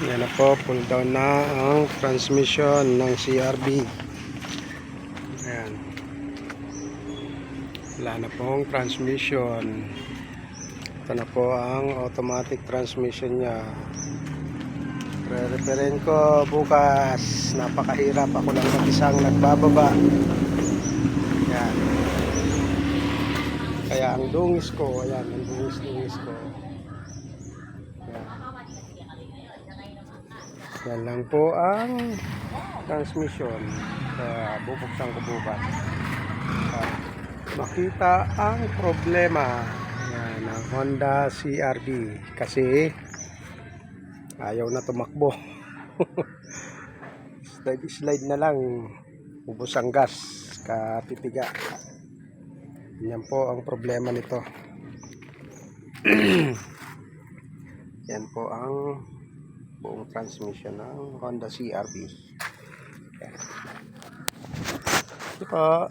Yan na po, pull down na ang transmission ng CRV. Ayan. Wala na pong transmission. Ito na po ang automatic transmission nya. Re-referin ko bukas. Napakahirap, ako lang mag-isang nagbababa. Ayan. Kaya ang dungis ko, ayan, ang dungis ko. Ayan. Yan lang po ang transmission. Bubuksan ko bukas. Makita ang problema ng Honda CRV kasi ayaw na tumakbo. Slide na lang, ubos ang gas, kapipiga. Yan po ang problema nito. Yan po ang buong transmission ng Honda CRV. Ito po.